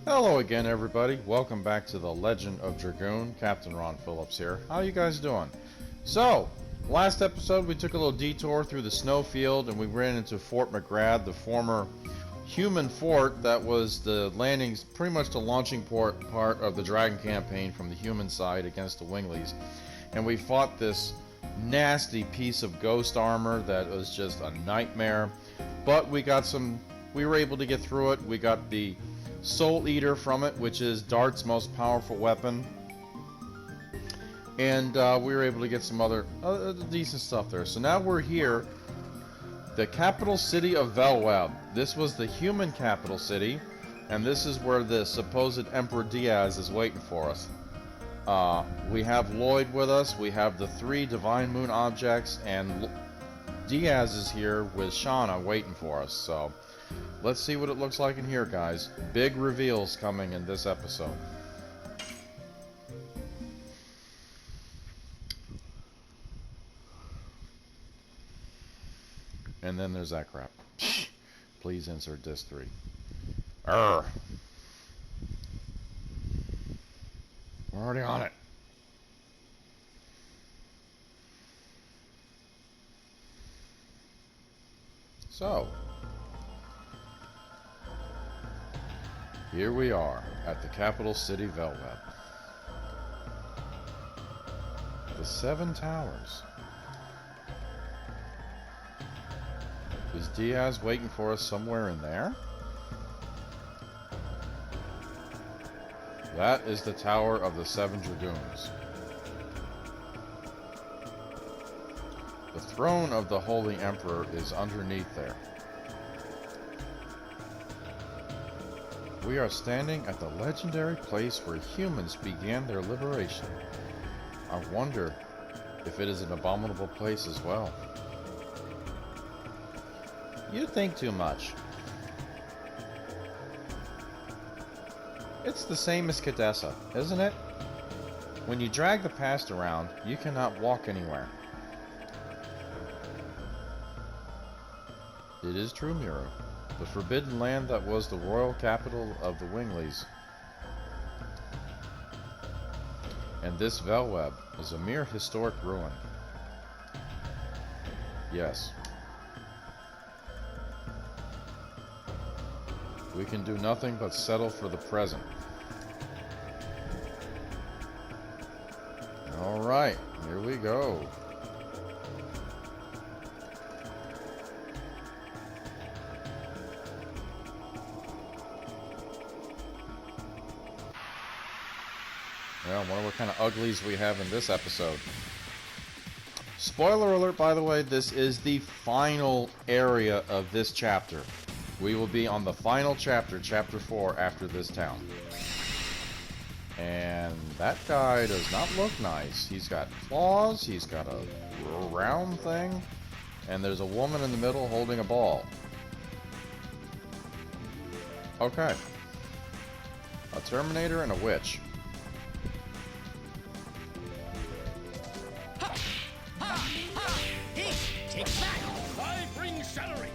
Hello again, everybody. Welcome back to the Legend of Dragoon. Captain Ron Phillips here. How you guys doing? So, last episode we took a little detour through the snowfield and we ran into Fort McGrath, the former human fort that was the landings, pretty much the launching part of the Dragon campaign from the human side against the Winglies. And we fought this nasty piece of ghost armor that was just a nightmare. But we were able to get through it. We got the Soul Eater from it, which is Dart's most powerful weapon, and we were able to get some other decent stuff there. So now we're here, the capital city of Vellweb. This was the human capital city, and this is where the supposed Emperor Diaz is waiting for us. We have Lloyd with us, we have the 3 Divine Moon objects, and Diaz is here with Shauna waiting for us. So let's see what it looks like in here, guys. Big reveals coming in this episode. And then there's that crap. Please insert disc 3. We're already on it. So, here we are at the capital city, Vellweb. The 7 Towers. Is Diaz waiting for us somewhere in there? That is the Tower of the 7 Dragoons. The throne of the Holy Emperor is underneath there. We are standing at the legendary place where humans began their liberation. I wonder if it is an abominable place as well. You think too much. It's the same as Cadessa, isn't it? When you drag the past around, you cannot walk anywhere. It is true, Miro. The forbidden land that was the royal capital of the Winglies. And this Vellweb is a mere historic ruin. Yes. We can do nothing but settle for the present. Alright, here we go. Well, I wonder what kind of uglies we have in this episode. Spoiler alert, by the way, this is the final area of this chapter. We will be on the final chapter, chapter 4, after this town. And that guy does not look nice. He's got claws, he's got a round thing, and there's a woman in the middle holding a ball. Okay. A Terminator and a witch. Take that! I bring celery!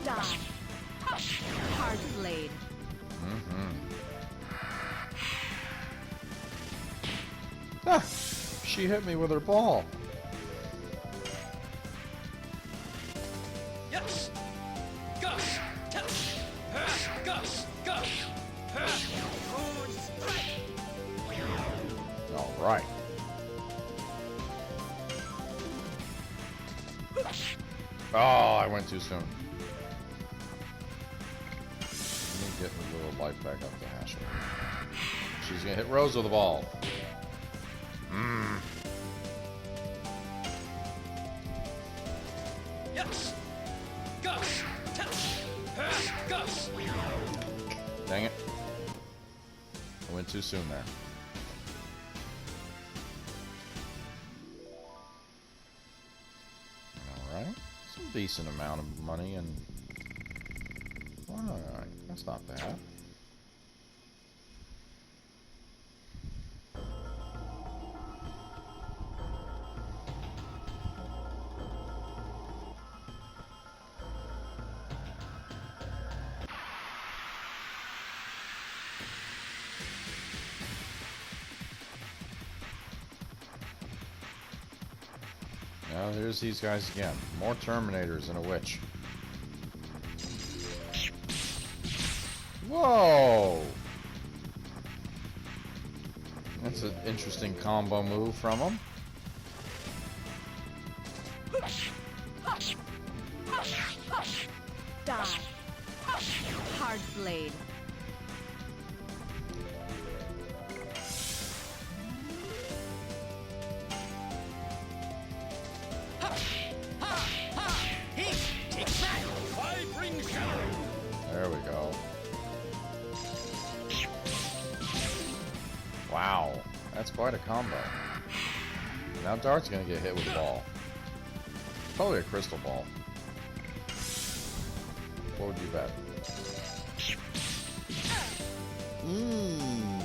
Die. Hard blade. Ah, she hit me with her ball. Yes! Gus! Gus! Gus! Good strike! All right. Oh, I went too soon. Let me get a little life back up to Ashley. She's gonna hit Rose with the ball. Yes! Gus! Gus! Dang it. I went too soon there. Alright. Some decent amount of money and... Alright, that's not bad. Now here's these guys again. More Terminators and a witch. Whoa! That's an interesting combo move from him. Die. Hard blade. Take that! I bring celery! There we go. Wow, that's quite a combo. Now Dart's gonna get hit with a ball. Probably a crystal ball. What would you bet? Mmm.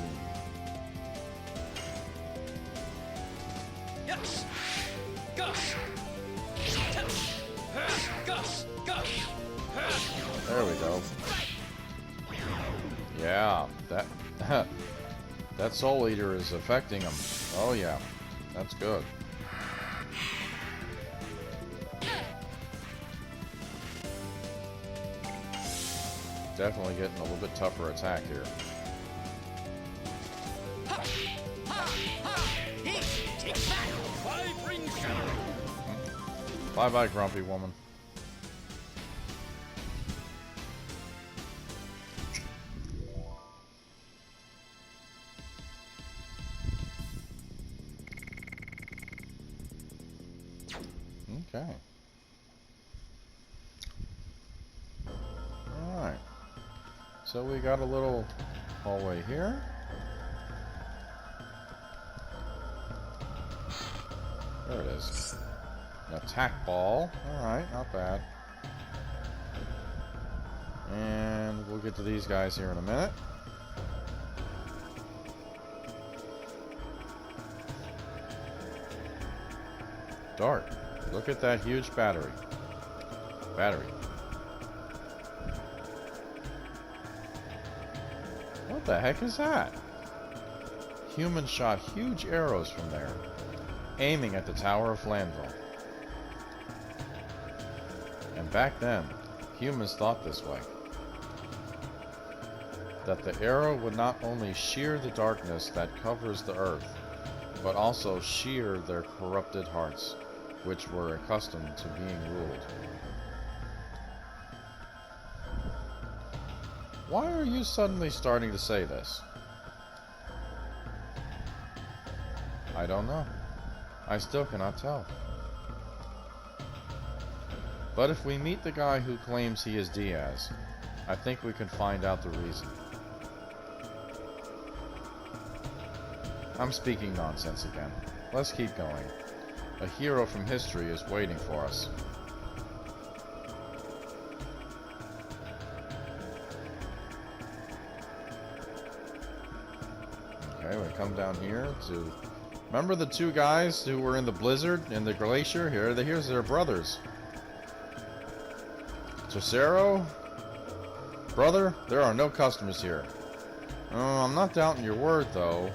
Yes! Gus! Gus! Gus! There we go. Yeah, that that Soul Eater is affecting him. Oh yeah, that's good. Definitely getting a little bit tougher attack here. Take that! I bring celery! Bye bye, grumpy woman. Okay. Alright. So we got a little hallway here. There it is. An attack ball. Alright, not bad. And we'll get to these guys here in a minute. Dart. Look at that huge battery. Battery. What the heck is that? Humans shot huge arrows from there, aiming at the Tower of Flanville. And back then, humans thought this way. That the arrow would not only shear the darkness that covers the earth, but also shear their corrupted hearts, which were accustomed to being ruled. Why are you suddenly starting to say this? I don't know. I still cannot tell. But if we meet the guy who claims he is Diaz, I think we can find out the reason. I'm speaking nonsense again. Let's keep going. A hero from history is waiting for us. Okay, we come down here to... Remember the two guys who were in the blizzard, in the glacier? Here's their brothers. Cicero? Brother, there are no customers here. Oh, I'm not doubting your word, though.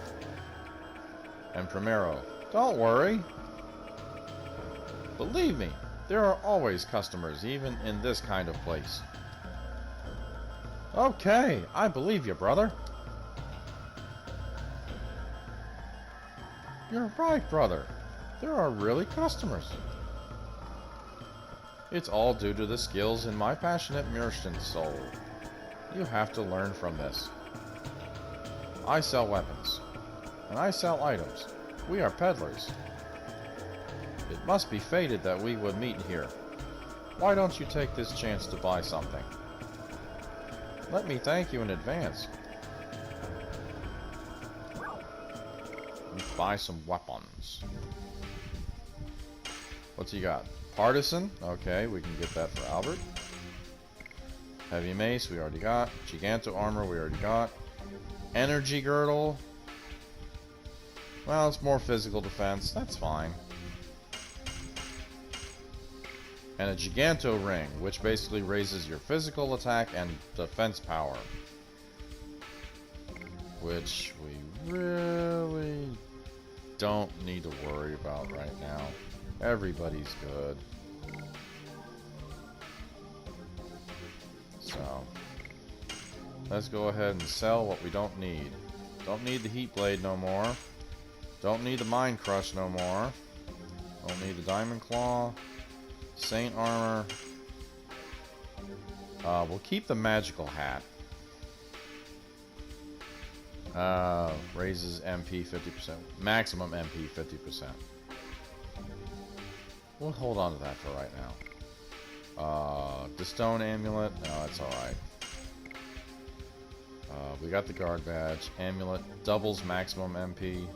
And Primero, don't worry. Believe me, there are always customers, even in this kind of place. Okay, I believe you, brother. You're right, brother. There are really customers. It's all due to the skills in my passionate merchant soul. You have to learn from this. I sell weapons, and I sell items. We are peddlers. It must be fated that we would meet here. Why don't you take this chance to buy something? Let me thank you in advance. Let's buy some weapons. What's he got? Partisan? Okay, we can get that for Albert. Heavy mace, we already got. Giganto armor, we already got. Energy girdle. Well, it's more physical defense. That's fine. And a Giganto ring, which basically raises your physical attack and defense power. Which we really don't need to worry about right now. Everybody's good. So, let's go ahead and sell what we don't need. Don't need the heat blade no more. Don't need the mind crush no more. Don't need the diamond claw. Saint armor. We'll keep the magical hat. Raises MP 50%. Maximum MP 50%. We'll hold on to that for right now. The stone amulet. No, that's alright. We got the guard badge. Amulet doubles maximum MP.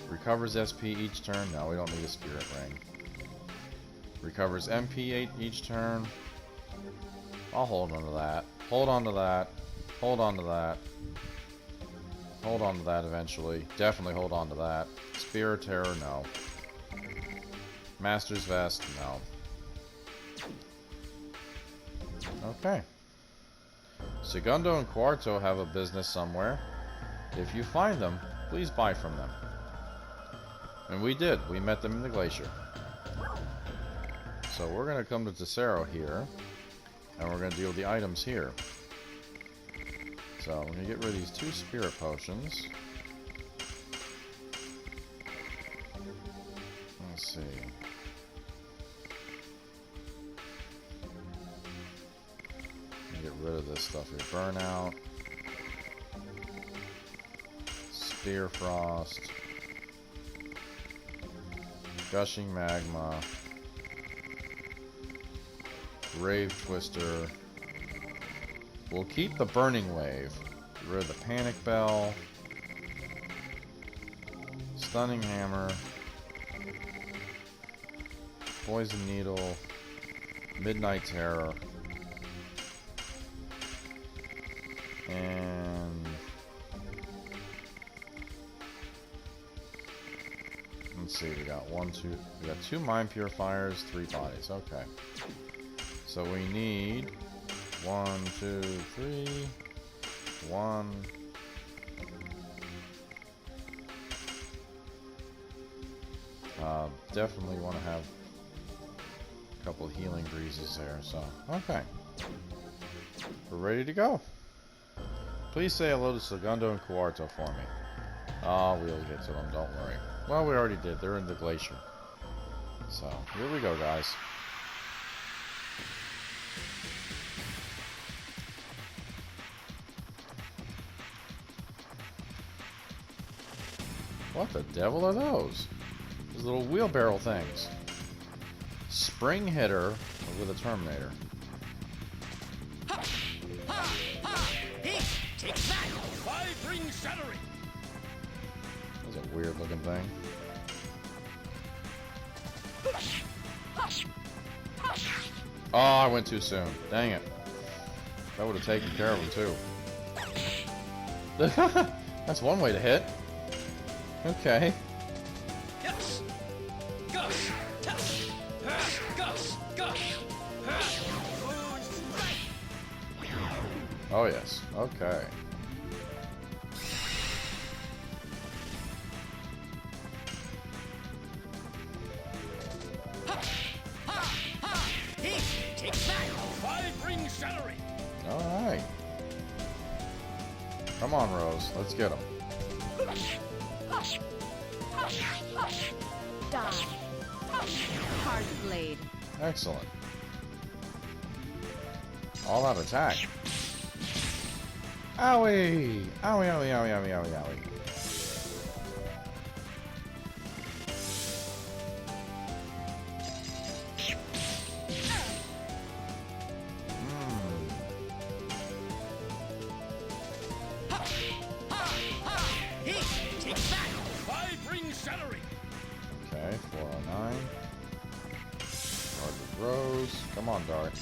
Recovers SP each turn. No, we don't need a spirit ring. Recovers MP each turn. I'll hold on to that. Hold on to that. Hold on to that. Hold on to that eventually. Definitely hold on to that. Spear of Terror, no. Master's Vest, no. Okay. Segundo and Quarto have a business somewhere. If you find them, please buy from them. And we did. We met them in the glacier. So we're going to come to Tesoro here. And we're going to deal with the items here. So we're going to get rid of these 2 spirit potions. Let's see. Get rid of this stuff here. Burnout. Spear Frost. Gushing Magma. Grave Twister. We'll keep the Burning Wave. Get rid of the Panic Bell. Stunning Hammer. Poison Needle. Midnight Terror. And let's see, we got 2 Mind Purifiers, 3 bodies. Okay. So we need 1, 2, 3, 1. Definitely want to have a couple healing breezes there, so okay. We're ready to go. Please say hello to Segundo and Quarto for me. Oh, we'll get to them, don't worry. Well, we already did. They're in the glacier. So, here we go, guys. What the devil are those? Those little wheelbarrow things. Spring hitter with a Terminator. Take that! 5-ring shattering! That's a weird looking thing. Oh, I went too soon. Dang it. That would have taken care of him too. That's one way to hit. Okay. Yes! Gush! Gush! Gush! Gush! Oh yes. Okay. Take that! 5-ring shattering! Alright. Come on, Rose. Let's get him. Die. Hard blade. Excellent. All out attack. Owie! Owie, owie, owie, owie, owie, owie. Take that! 5-ring shattering! Okay, 409. Dart with Rose. Come on, Dart.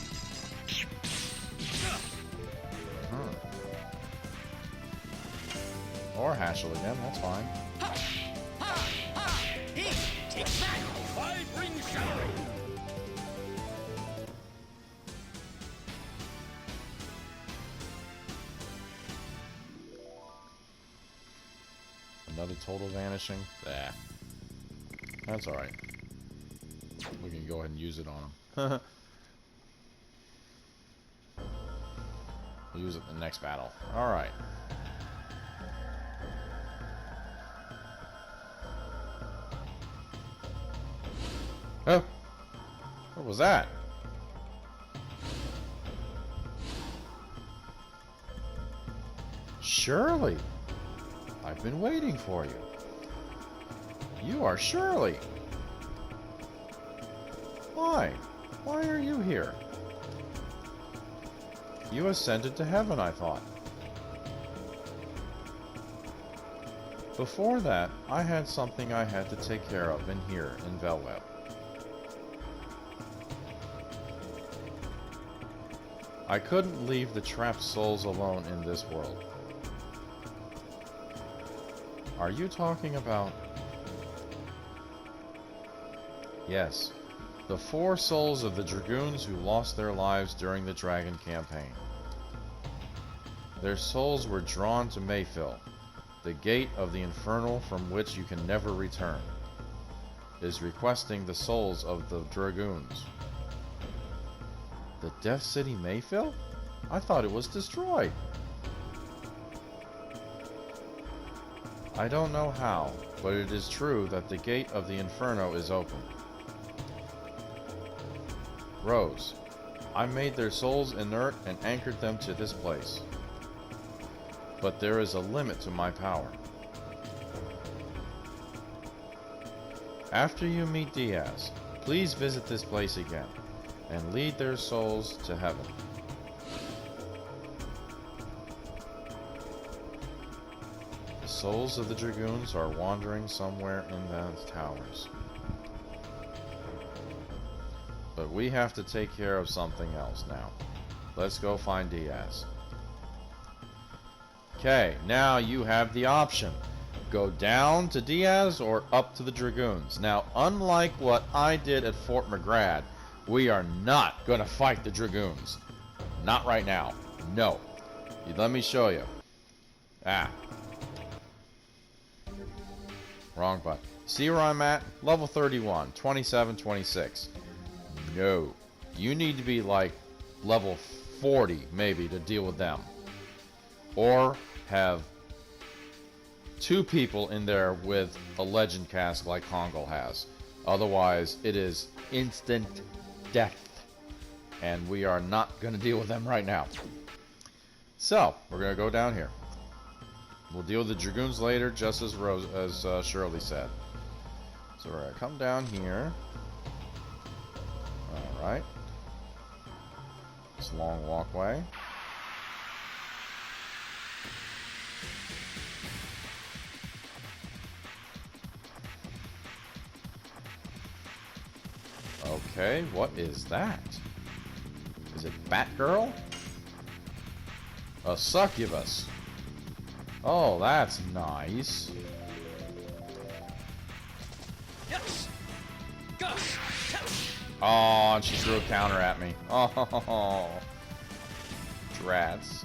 Or Hashel again, that's fine. Take that! 5-ring shattering! Another total vanishing. Bah. That's alright. We can go ahead and use it on him. We'll use it in the next battle. Alright. Oh! What was that? Shirley! I've been waiting for you. You are Shirley! Why? Why are you here? You ascended to heaven, I thought. Before that, I had something I had to take care of in here in Vellweb. I couldn't leave the trapped souls alone in this world. Are you talking about... Yes, the 4 souls of the Dragoons who lost their lives during the Dragon campaign. Their souls were drawn to Mayfill, the gate of the Infernal from which you can never return. Is requesting the souls of the Dragoons. The Death City Mayfill? I thought it was destroyed. I don't know how, but it is true that the gate of the Inferno is open. Rose, I made their souls inert and anchored them to this place. But there is a limit to my power. After you meet Diaz, please visit this place again, and lead their souls to heaven. The souls of the Dragoons are wandering somewhere in those towers. But we have to take care of something else now. Let's go find Diaz. Okay, now you have the option. Go down to Diaz or up to the Dragoons. Now, unlike what I did at Fort McGrad, we are not going to fight the Dragoons. Not right now. No. Let me show you. Ah. Wrong button. See where I'm at? Level 31, 27, 26. No. You need to be like level 40 maybe to deal with them. Or have 2 people in there with a legend cask like Kongol has. Otherwise, it is instant death. And we are not going to deal with them right now. So, we're going to go down here. We'll deal with the Dragoons later, just as Shirley said. So we're going to come down here. Alright. This long walkway. Okay, what is that? Is it Batgirl? A succubus. Oh, that's nice. Yes. Gus. Oh, and she threw a counter at me. Oh, drats.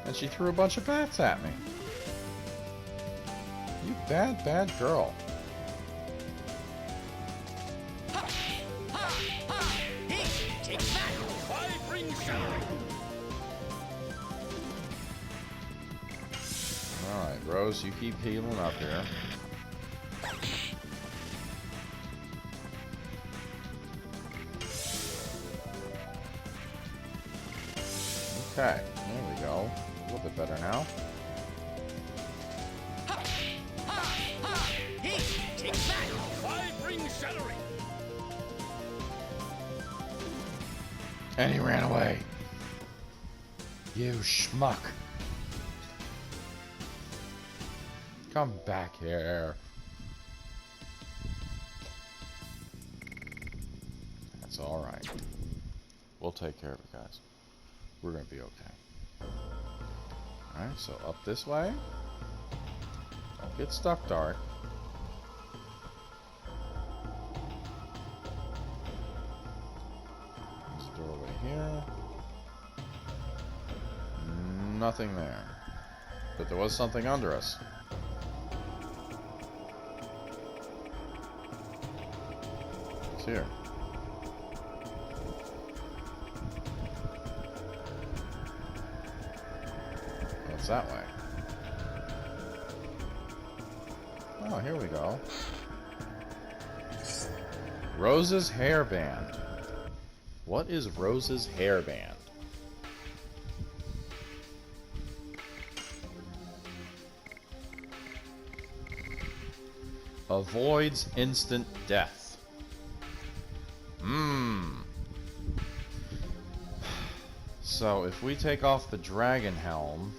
And she threw a bunch of bats at me. You bad, bad girl. Take that. 5 ring salary. Alright, Rose, you keep healing up here. Okay, there we go. A little bit better now. Take that. 5 ring salary. And he ran away. You schmuck. Come back here. That's alright. We'll take care of it, guys. We're gonna be okay. Alright, so up this way. Don't get stuck, Dart. There's a doorway here. Nothing there. But there was something under us. It's here. Oh, it's that way. Oh, here we go. Rose's hairband. What is Rose's hairband? Avoids instant death. So if we take off the dragon helm,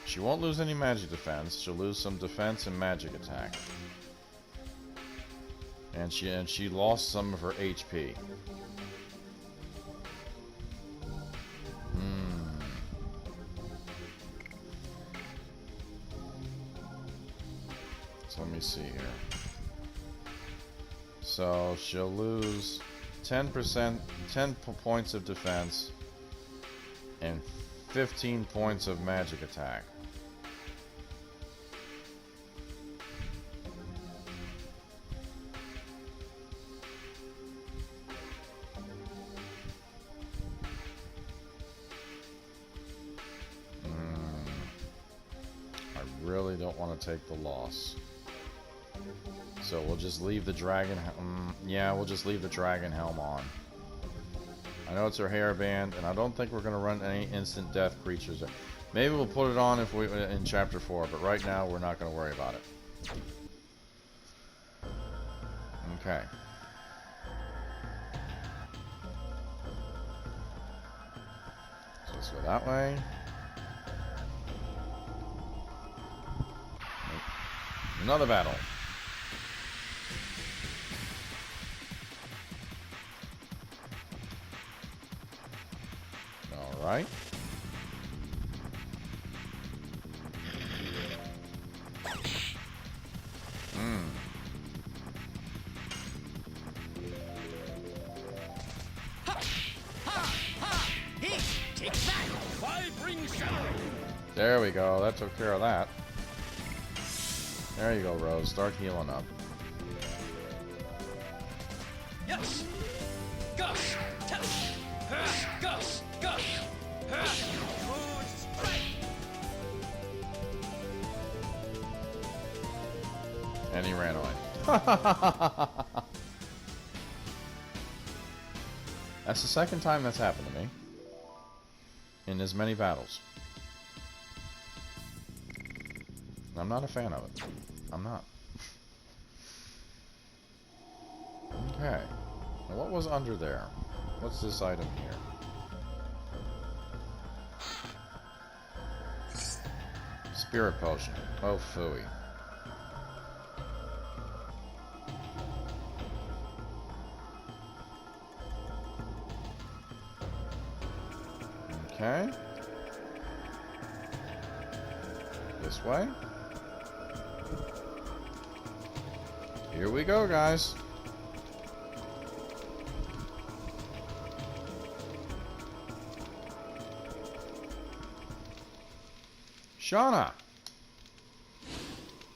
she won't lose any magic defense. She'll lose some defense and magic attack. And she lost some of her HP. So let me see here. So she'll lose 10%, 10 points of defense and 15 points of magic attack. I really don't want to take the loss. So we'll just leave the dragon. Yeah, we'll just leave the dragon helm on. I know it's her hairband, and I don't think we're going to run any instant death creatures. Maybe we'll put it on if we in chapter 4, but right now we're not going to worry about it. Okay. So let's go that way. Another battle. All right. Take that! Five ring shadow! There we go. That took care of that. There you go, Rose. Start healing up. Yes! Gush! Touch! Gush! Gush! Good strike! And he ran away. That's the second time that's happened to me. In as many battles. I'm not a fan of it. I'm not. Okay. Now what was under there? What's this item here? Spirit potion. Oh, phooey. Okay. This way. Here we go, guys. Shauna.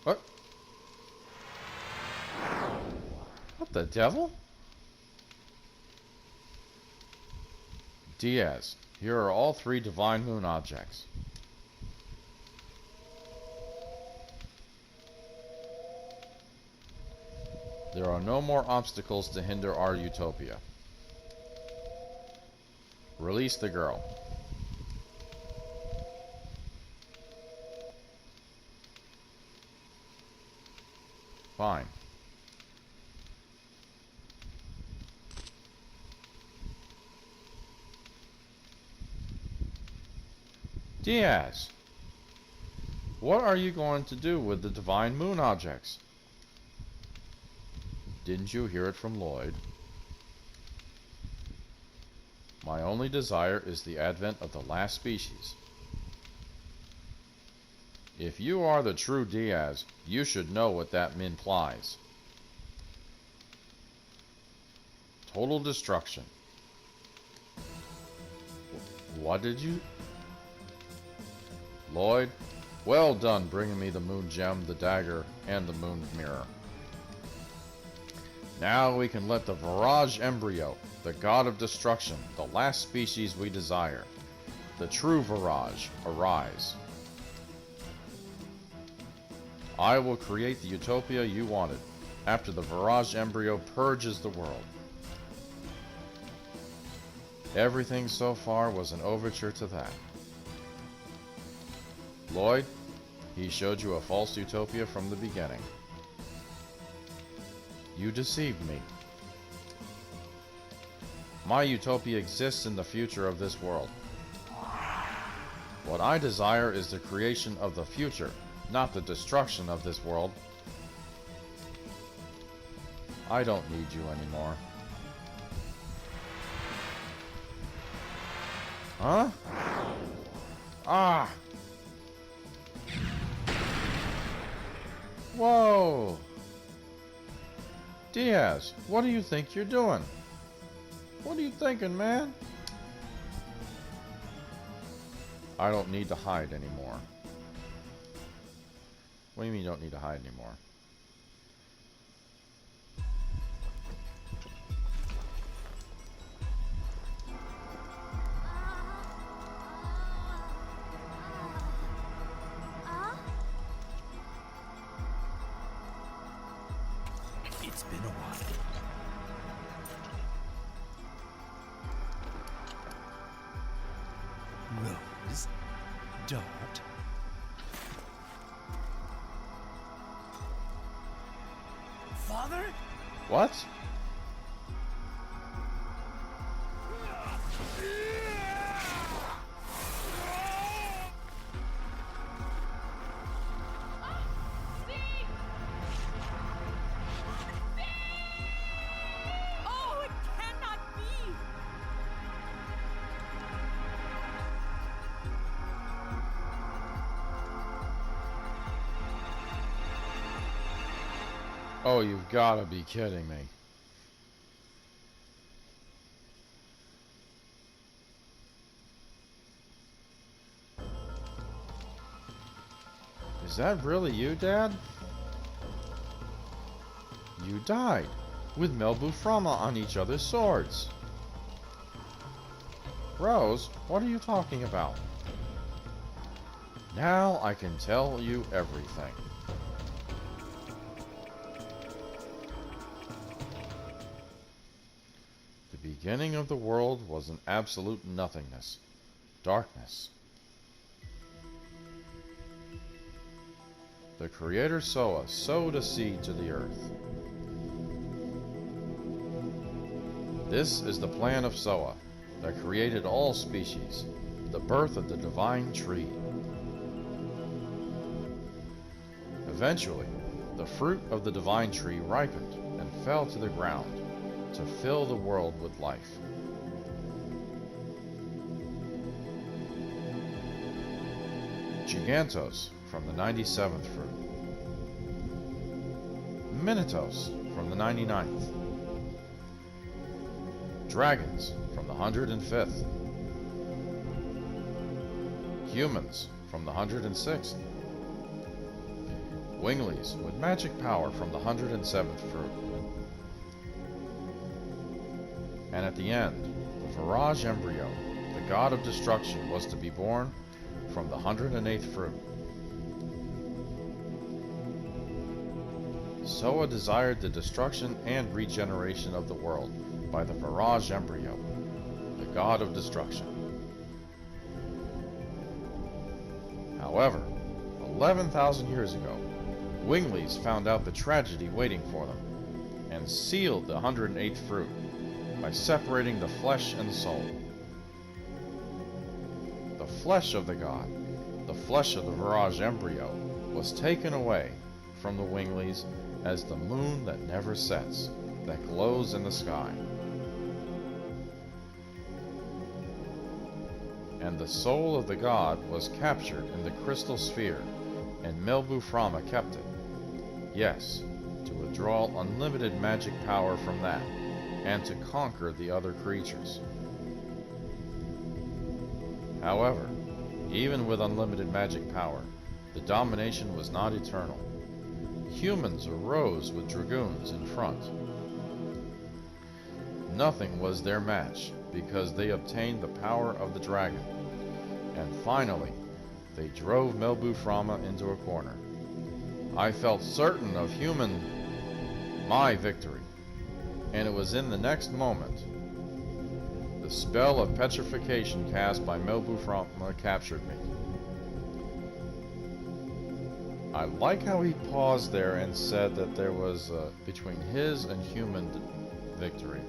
What? What the devil? Diaz, here are all 3 Divine Moon objects. There are no more obstacles to hinder our utopia. Release the girl. Fine. Diaz, what are you going to do with the Divine Moon objects? Didn't you hear it from Lloyd? My only desire is the advent of the last species. If you are the true Diaz, you should know what that implies. Total destruction. What did you... Lloyd, well done bringing me the moon gem, the dagger, and the moon mirror. Now we can let the Virage Embryo, the god of destruction, the last species we desire, the true Virage, arise. I will create the utopia you wanted, after the Virage Embryo purges the world. Everything so far was an overture to that. Lloyd, he showed you a false utopia from the beginning. You deceived me. My utopia exists in the future of this world. What I desire is the creation of the future, not the destruction of this world. I don't need you anymore. Huh? Ah! Whoa! Diaz, what do you think you're doing? What are you thinking, man? I don't need to hide anymore. What do you mean you don't need to hide anymore? It's been a while. Rose, Dart. Father? What? Oh, it cannot be! Oh, you've got to be kidding me. Is that really you, Dad? You died, with Melbuframa on each other's swords. Rose, what are you talking about? Now I can tell you everything. The beginning of the world was an absolute nothingness, darkness. The Creator Soa sowed a seed to the earth. This is the plan of Soa that created all species, the birth of the divine tree. Eventually, the fruit of the divine tree ripened and fell to the ground to fill the world with life. Gigantos from the 97th fruit. Minotos from the 99th. Dragons from the 105th. Humans from the 106th. Winglies with magic power from the 107th fruit. And at the end, the Virage Embryo, the god of destruction, was to be born from the 108th fruit. Soa desired the destruction and regeneration of the world by the Virage Embryo, the god of destruction. However, 11,000 years ago, Winglies found out the tragedy waiting for them and sealed the 108th fruit by separating the flesh and soul. The flesh of the god, the flesh of the Virage Embryo, was taken away from the Winglies as the moon that never sets, that glows in the sky. And the soul of the god was captured in the crystal sphere, and Melbuframa kept it. Yes, to withdraw unlimited magic power from that, and to conquer the other creatures. However, even with unlimited magic power, the domination was not eternal. Humans arose with dragoons in front, nothing was their match, because they obtained the power of the dragon. And finally, they drove Melbu Frama into a corner. I felt certain of my victory, and it was in the next moment. The spell of petrification cast by Melbu Frama captured me. I like how he paused there and said that there was between his and human victory.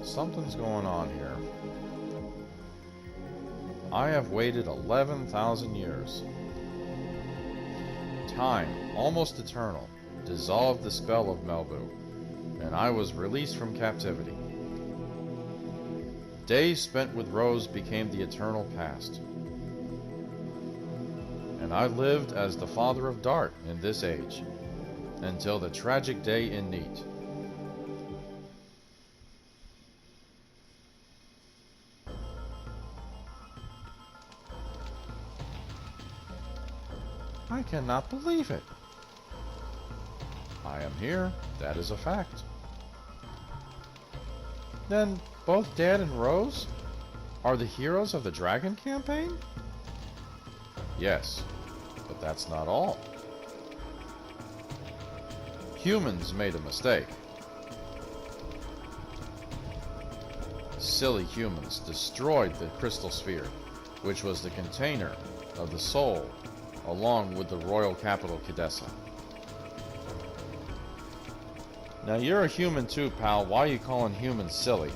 Something's going on here. I have waited 11,000 years. Time, almost eternal, dissolved the spell of Melbu, and I was released from captivity. Days spent with Rose became the eternal past. And I lived as the father of Dart in this age, until the tragic day in Neat. I cannot believe it. I am here, that is a fact. Then both Dad and Rose are the heroes of the Dragon campaign? Yes, but that's not all. Humans made a mistake. Silly humans destroyed the crystal sphere, which was the container of the soul, along with the royal capital Cadessa. Now you're a human too, pal. Why are you calling humans silly?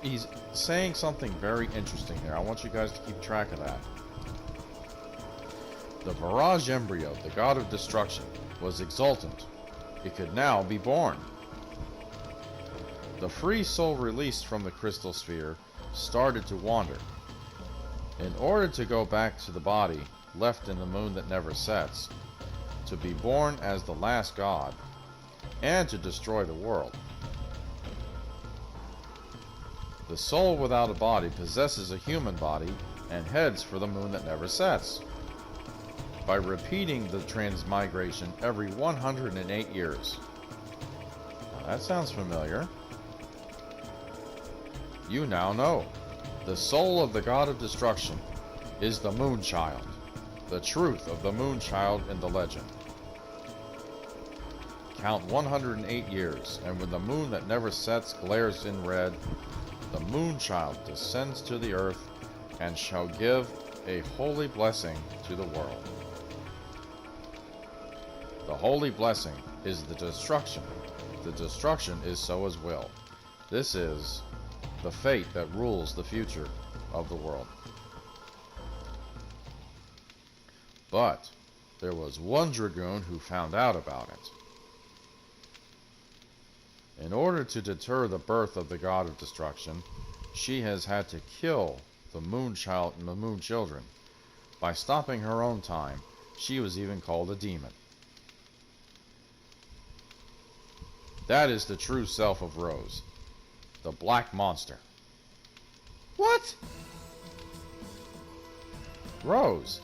He's saying something very interesting here. I want you guys to keep track of that. The Mirage embryo, the god of destruction, was exultant. It could now be born. The free soul released from the crystal sphere started to wander. In order to go back to the body left in the moon that never sets, to be born as the last god, and to destroy the world. The soul without a body possesses a human body and heads for the moon that never sets. By repeating the transmigration every 108 years. Now that sounds familiar. You now know. The soul of the god of destruction is the Moonchild. The truth of the Moonchild in the legend. Count 108 years, and when the moon that never sets glares in red, the Moonchild descends to the earth and shall give a holy blessing to the world. The holy blessing is the destruction. The destruction is Soa's will. This is the fate that rules the future of the world. But there was one dragoon who found out about it. In order to deter the birth of the god of destruction, she has had to kill the Moonchild and the Moon Children. By stopping her own time, she was even called a demon. That is the true self of Rose, the Black Monster. What? Rose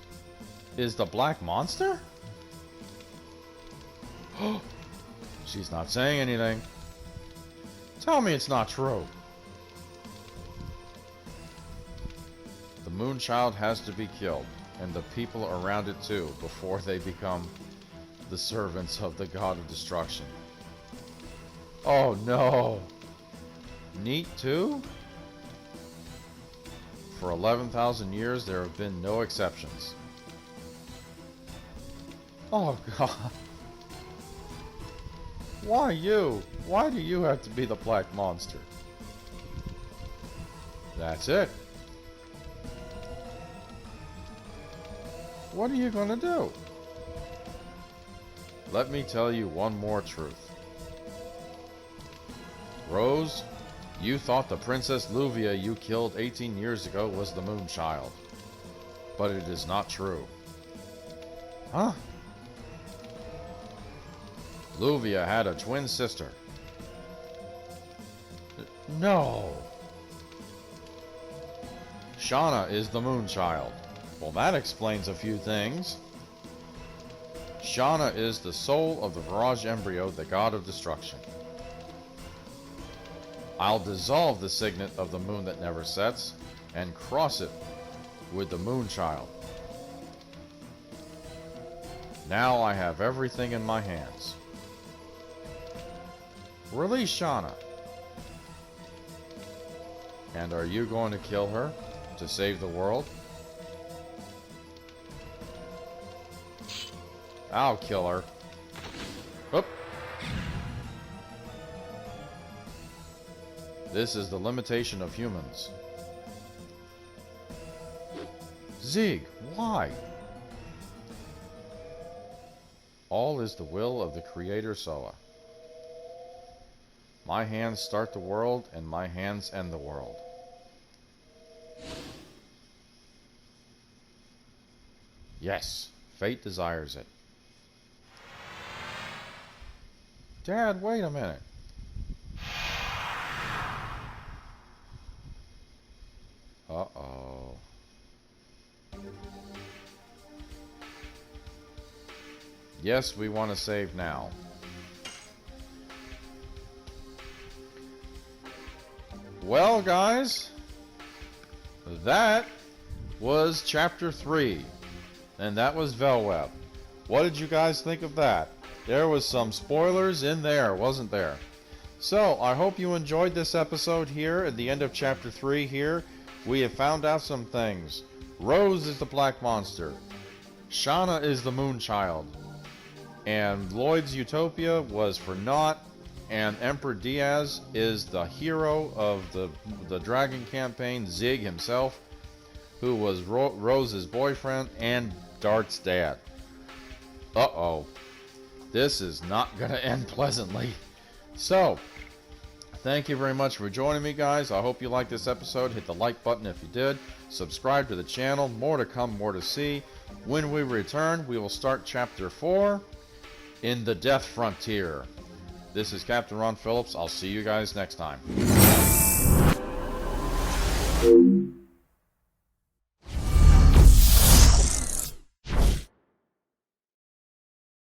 is the Black Monster? She's not saying anything. Tell me it's not true. The Moonchild has to be killed, and the people around it too, before they become the servants of the god of destruction. Oh no! Neat too? For 11,000 years there have been no exceptions. Oh god. Why you? Why do you have to be the Black Monster? That's it. What are you gonna do? Let me tell you one more truth. Rose, you thought the Princess Luvia you killed 18 years ago was the Moonchild. But it is not true. Huh? Luvia had a twin sister. No. Shauna is the Moonchild. Well, that explains a few things. Shauna is the soul of the Mirage embryo, the god of destruction. I'll dissolve the signet of the moon that never sets and cross it with the moon child. Now I have everything in my hands. Release Shauna. And are you going to kill her to save the world? I'll kill her. Oop. This is the limitation of humans. Zig, why? All is the will of the Creator Soa. My hands start the world, and my hands end the world. Yes, fate desires it. Dad, wait a minute. Uh-oh. Yes, we want to save now. Well, guys, that was Chapter 3, and that was Vellweb. What did you guys think of that? There was some spoilers in there, wasn't there? So, I hope you enjoyed this episode here at the end of Chapter 3 here. We have found out some things. Rose is the Black Monster. Shauna is the Moon Child. And Lloyd's Utopia was for naught. And Emperor Diaz is the hero of the Dragon campaign, Zig himself, who was Rose's boyfriend and Dart's dad. Uh-oh. This is not going to end pleasantly. So, thank you very much for joining me, guys. I hope you liked this episode. Hit the like button if you did. Subscribe to the channel. More to come, more to see. When we return, we will start Chapter 4 in the Death Frontier. This is Captain Ron Phillips. I'll see you guys next time.